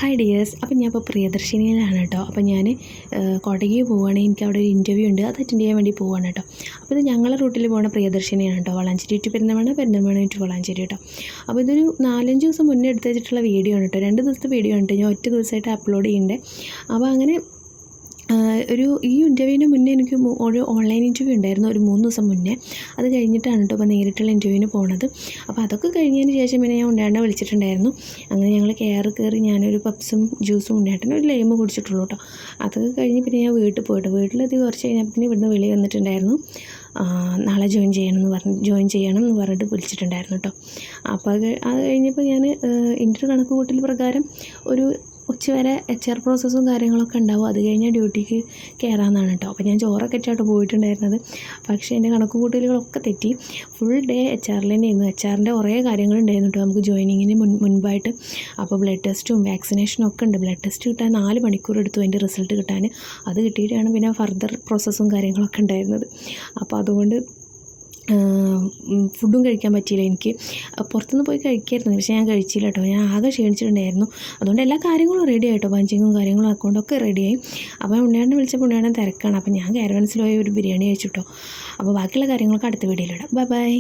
Hi dears. അപ്പോൾ ഞാൻ ഇപ്പോൾ പ്രിയദർശിനിയിലാണ് കേട്ടോ. അപ്പോൾ ഞാൻ കോട്ടയ്ക്ക് പോവുകയാണെങ്കിൽ എനിക്ക് അവിടെ ഒരു ഇൻ്റർവ്യൂ ഉണ്ട്, അത് അറ്റൻഡ് ചെയ്യാൻ വേണ്ടി പോവുകയാണ് കേട്ടോ. അപ്പോൾ ഇത് ഞങ്ങളുടെ റൂട്ടിൽ പോകുന്ന പ്രിയദർശിനിയാണ് കേട്ടോ. വളാഞ്ചേരി ടു പെരിന്തൽമണ്ണ, പെരിന്തൽമണ്ണ ടു വളാഞ്ചേരി കേട്ടോ. അപ്പോൾ ഇതൊരു 4-5 ദിവസം മുന്നേ എടുത്ത് വെച്ചിട്ടുള്ള വീഡിയോ ആണ് കേട്ടോ. 2 ദിവസത്തെ വീഡിയോ ആണ് കേട്ടോ. ഞാൻ ഒറ്റ ദിവസമായിട്ട് അപ്ലോഡ് ചെയ്യുന്നുണ്ട്. അപ്പോൾ അങ്ങനെ ഈ ഇൻ്റർവ്യൂവിന് മുന്നേ എനിക്ക് ഒരു ഓൺലൈൻ ഇൻ്റർവ്യൂ ഉണ്ടായിരുന്നു ഒരു 3 ദിവസം മുന്നേ. അത് കഴിഞ്ഞിട്ടാണ് കേട്ടോ ഇപ്പോൾ നേരിട്ടുള്ള ഇൻ്റർവ്യൂവിന് പോണത്. അപ്പോൾ അതൊക്കെ കഴിഞ്ഞതിന് ശേഷം പിന്നെ ഞാൻ ഉണ്ണേട്ടനെ വിളിച്ചിട്ടുണ്ടായിരുന്നു. അങ്ങനെ ഞങ്ങൾ കയറി ഞാനൊരു പപ്സും ജ്യൂസും ഉണ്ണേട്ടനും ഒരു ലൈമ് കുടിച്ചിട്ടുള്ളൂ കേട്ടോ. അതൊക്കെ കഴിഞ്ഞ് പിന്നെ ഞാൻ വീട്ടിൽ പോയിട്ട് വീട്ടിലെത്തി കുറച്ച് കഴിഞ്ഞപ്പോൾ ഇവിടുന്ന് വിളി വന്നിട്ടുണ്ടായിരുന്നു. നാളെ ജോയിൻ ചെയ്യണം എന്ന് പറഞ്ഞിട്ട് വിളിച്ചിട്ടുണ്ടായിരുന്നു കേട്ടോ. അപ്പോൾ അത് കഴിഞ്ഞപ്പോൾ ഞാൻ ഇൻ്റർവ്യൂ കണക്ക് കൂട്ടൽ പ്രകാരം ഒരു ഉച്ചവരെ HR പ്രോസസ്സും കാര്യങ്ങളൊക്കെ ഉണ്ടാവും. അത് കഴിഞ്ഞാൽ ഡ്യൂട്ടിക്ക് കയറാമെന്നാണ് കേട്ടോ. അപ്പോൾ ഞാൻ ചോറൊക്കെ ഇട്ടായിട്ട് പോയിട്ടുണ്ടായിരുന്നത്. പക്ഷേ എൻ്റെ കണക്ക് കൂട്ടലുകളൊക്കെ തെറ്റി. ഫുൾ ഡേ HR തന്നെയായിരുന്നു. HRൻ്റെ കുറേ കാര്യങ്ങളുണ്ടായിരുന്നു കേട്ടോ നമുക്ക് ജോയിനിങ്ങിന് മുൻപായിട്ട്. അപ്പോൾ ബ്ലഡ് ടെസ്റ്റും വാക്സിനേഷനും ഒക്കെ ഉണ്ട്. ബ്ലഡ് ടെസ്റ്റ് കിട്ടാൻ 4 മണിക്കൂർ എടുത്തു അതിൻ്റെ റിസൾട്ട് കിട്ടാൻ. അത് കിട്ടിയിട്ടാണ് പിന്നെ ഫർദർ പ്രോസസ്സും കാര്യങ്ങളൊക്കെ ഉണ്ടായിരുന്നത്. അപ്പോൾ അതുകൊണ്ട് ഫുഡും കഴിക്കാൻ പറ്റിയില്ല എനിക്ക്. പുറത്തുനിന്ന് പോയി കഴിക്കായിരുന്നു, പക്ഷേ ഞാൻ കഴിച്ചില്ല കേട്ടോ. ഞാൻ ആകെ ക്ഷീണിച്ചിട്ടുണ്ടായിരുന്നു. അതുകൊണ്ട് എല്ലാ കാര്യങ്ങളും റെഡി ആയിട്ടോ. പഞ്ചിങ്ങും കാര്യങ്ങളും അക്കൗണ്ടൊക്കെ റെഡിയായി. അപ്പോൾ ഉണ്ണേട്ടനെ വിളിച്ചപ്പോൾ ഉണ്ണേട്ടൻ തിരക്കാണ്. അപ്പോൾ ഞാൻ കാരവൻസിൽ പോയി ഒരു ബിരിയാണി കഴിച്ചു കേട്ടോ. അപ്പോൾ ബാക്കിയുള്ള കാര്യങ്ങളൊക്കെ അടുത്ത വീഡിയോയിലിടാം. ബൈ.